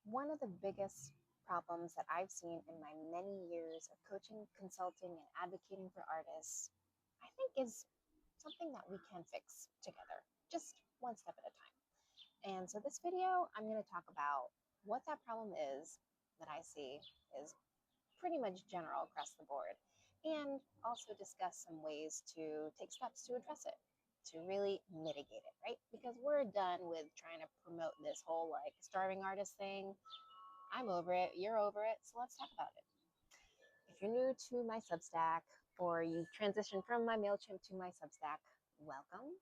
One of the biggest problems that I've seen in my many years of coaching, consulting, and advocating for artists, I think is something that we can fix together, just one step at a time. And so, this video, I'm going to talk about what that problem is that I see is pretty much general across the board, and also discuss some ways to take steps to address it, to really mitigate it, right? Because we're done with trying to promote this whole like starving artist thing. I'm over it, you're over it, so let's talk about it. If you're new to my Substack or you transitioned from my MailChimp to my Substack, welcome.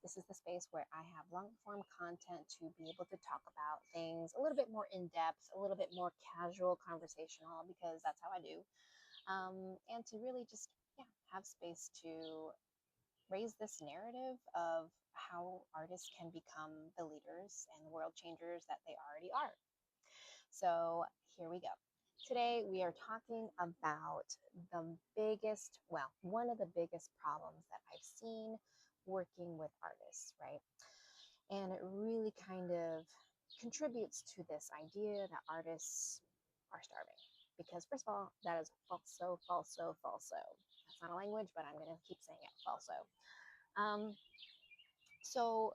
This is the space where I have long form content to be able to talk about things a little bit more in depth, a little bit more casual, conversational, because that's how I do. And to really just, have space to raise this narrative of how artists can become the leaders and world changers that they already are. So here we go. Today we are talking about one of the biggest problems that I've seen working with artists, right? And it really kind of contributes to this idea that artists are starving. Because, first of all, that is falso, falso, falso. That's not a language, but I'm going to keep saying it falso. Um, so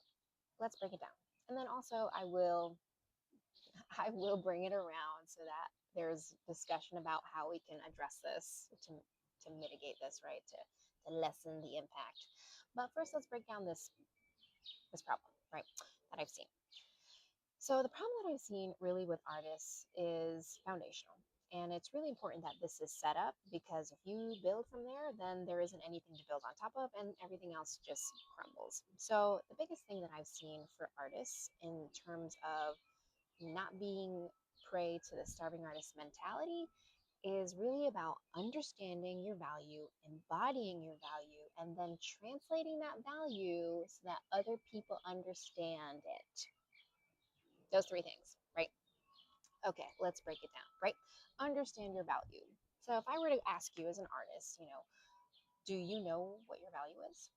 let's break it down. And then also, I will bring it around so that there's discussion about how we can address this to mitigate this, right? To lessen the impact. But first, let's break down this problem, right? That I've seen. So the problem that I've seen really with artists is foundational. And it's really important that this is set up, because if you build from there, then there isn't anything to build on top of and everything else just crumbles. So the biggest thing that I've seen for artists in terms of not being prey to the starving artist mentality is really about understanding your value, embodying your value, and then translating that value so that other people understand it. Those three things, right? Okay, let's break it down, right? Understand your value. So if I were to ask you as an artist, do you know what your value is?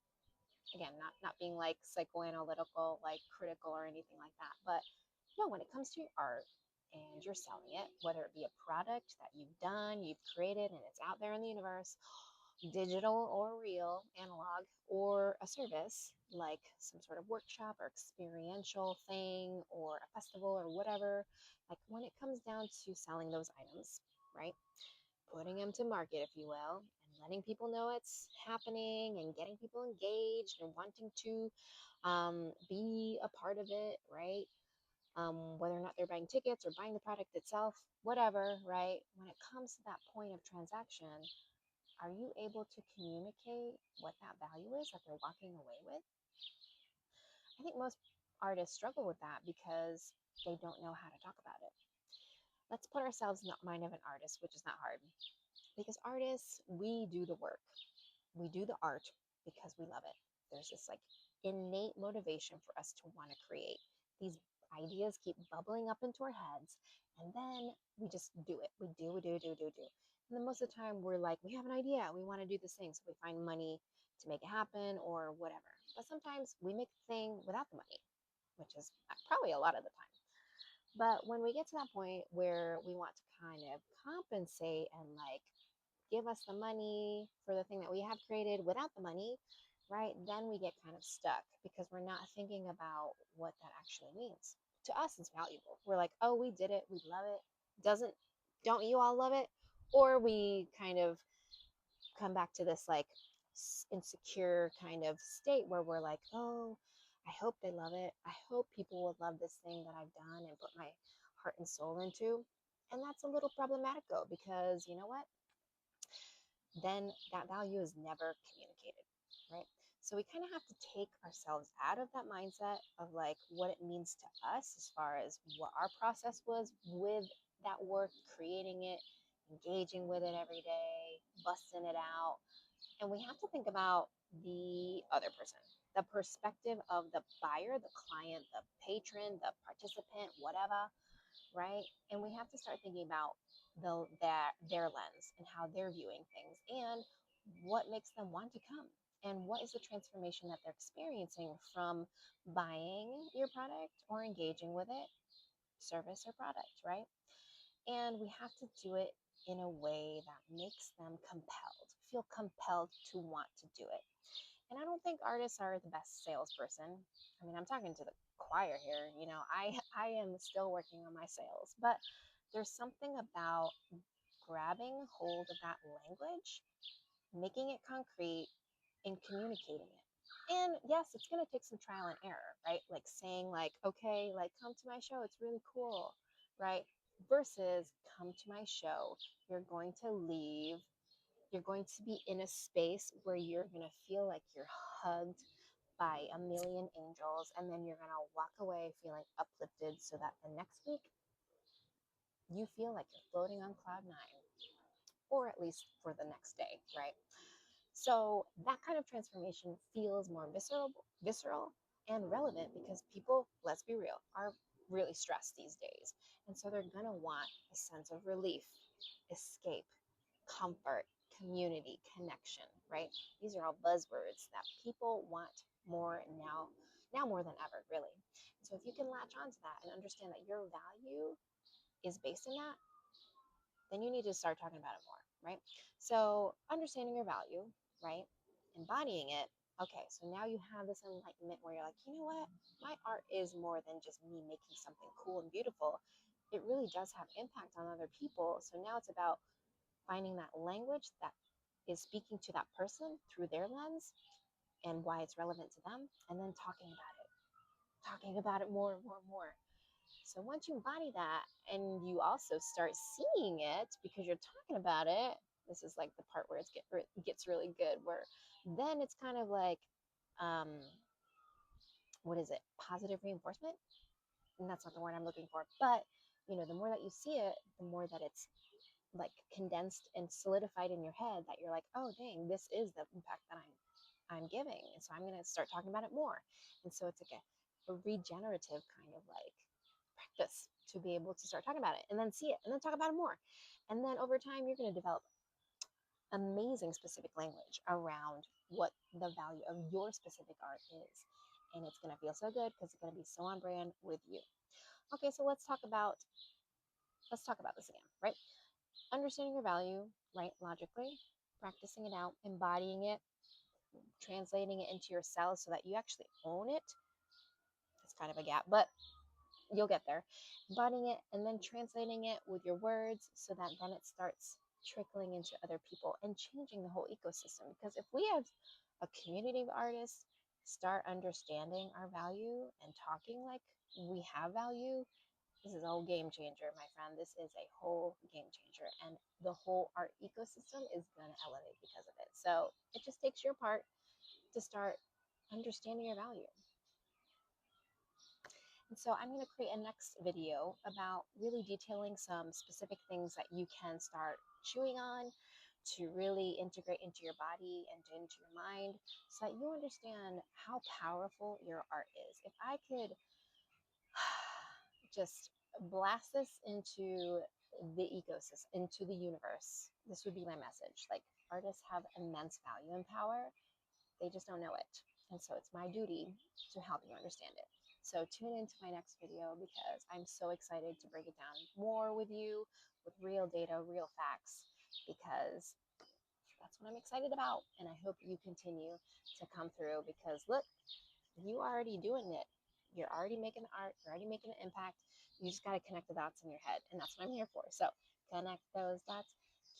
Again, not being like psychoanalytical, like critical or anything like that, but no, when it comes to your art and you're selling it, whether it be a product that you've done, you've created, and it's out there in the universe, digital or real, analog, or a service like some sort of workshop or experiential thing or a festival or whatever, like when it comes down to selling those items, right? Putting them to market, if you will, and letting people know it's happening and getting people engaged and wanting to be a part of it, right? Whether or not they're buying tickets or buying the product itself, whatever, right? When it comes to that point of transaction, are you able to communicate what that value is that they're walking away with? I think most artists struggle with that because they don't know how to talk about it. Let's put ourselves in the mind of an artist, which is not hard. Because artists, we do the work, we do the art because we love it. There's this like innate motivation for us to want to create. These ideas keep bubbling up into our heads, and then we just do it. We do. And then most of the time, we're like, we have an idea, we want to do this thing, so we find money to make it happen or whatever. But sometimes we make the thing without the money, which is probably a lot of the time. But when we get to that point where we want to kind of compensate and like give us the money for the thing that we have created without the money, right? Then we get kind of stuck because we're not thinking about what that actually means. To us, it's valuable. We're like, oh, we did it. We love it. Doesn't, don't you all love it? Or we kind of come back to this like insecure kind of state where we're like, oh, I hope they love it. I hope people will love this thing that I've done and put my heart and soul into. And that's a little problematic though, because you know what? Then that value is never communicated, right? So we kind of have to take ourselves out of that mindset of like what it means to us as far as what our process was with that work, creating it, engaging with it every day, busting it out. And we have to think about the other person, the perspective of the buyer, the client, the patron, the participant, whatever, right? And we have to start thinking about their lens and how they're viewing things and what makes them want to come and what is the transformation that they're experiencing from buying your product or engaging with it service or product, right? And we have to do it in a way that makes them compelled, feel compelled to want to do it. And I don't think artists are the best salesperson. I mean, I'm talking to the choir here. I am still working on my sales, but there's something about grabbing hold of that language, making it concrete, and communicating it. And yes, it's going to take some trial and error, right? Like saying like, okay, like come to my show, it's really cool, right? Versus come to my show, you're going to leave, you're going to be in a space where you're going to feel like you're hugged by a million angels, and then you're going to walk away feeling uplifted so that the next week you feel like you're floating on cloud nine, or at least for the next day, right? So that kind of transformation feels more visceral and relevant because people, let's be real, are really stressed these days. And so they're going to want a sense of relief, escape, comfort, community, connection, right? These are all buzzwords that people want more now more than ever, really. So if you can latch onto that and understand that your value is based in that, then you need to start talking about it more, right? So understanding your value, right? Embodying it. Okay, so now you have this enlightenment where you're like, you know what? My art is more than just me making something cool and beautiful. It really does have impact on other people. So now it's about finding that language that is speaking to that person through their lens and why it's relevant to them, and then talking about it more and more and more. So once you embody that and you also start seeing it because you're talking about it, this is like the part where it gets really good, where then it's kind of like, um, what is it? Positive reinforcement? And that's not the word I'm looking for. But, the more that you see it, the more that it's like condensed and solidified in your head that you're like, oh, dang, this is the impact that I'm giving. And so I'm going to start talking about it more. And so it's like a regenerative kind of like practice to be able to start talking about it and then see it and then talk about it more. And then over time, you're going to develop amazing specific language around what the value of your specific art is. And it's going to feel so good because it's going to be so on brand with you. Okay, so let's talk about this again, right? Understanding your value, right? Logically, practicing it out, embodying it, translating it into your cells so that you actually own it. It's kind of a gap, but you'll get there. Embodying it and then translating it with your words so that then it starts trickling into other people and changing the whole ecosystem. Because if we have a community of artists start understanding our value and talking like we have value, this is a whole game changer, my friend. This is a whole game changer. And the whole art ecosystem is going to elevate because of it. So it just takes your part to start understanding your value. And so I'm going to create a next video about really detailing some specific things that you can start chewing on to really integrate into your body and into your mind so that you understand how powerful your art is. If I could just blast this into the ecosystem, into the universe, this would be my message. Like, artists have immense value and power, they just don't know it. And so it's my duty to help you understand it. So tune into my next video because I'm so excited to break it down more with you with real data, real facts, because that's what I'm excited about. And I hope you continue to come through because look, you are already doing it. You're already making art, you're already making an impact. You just got to connect the dots in your head. And that's what I'm here for. So connect those dots,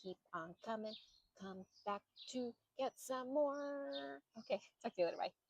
keep on coming, come back to get some more. Okay, talk to you later. Bye.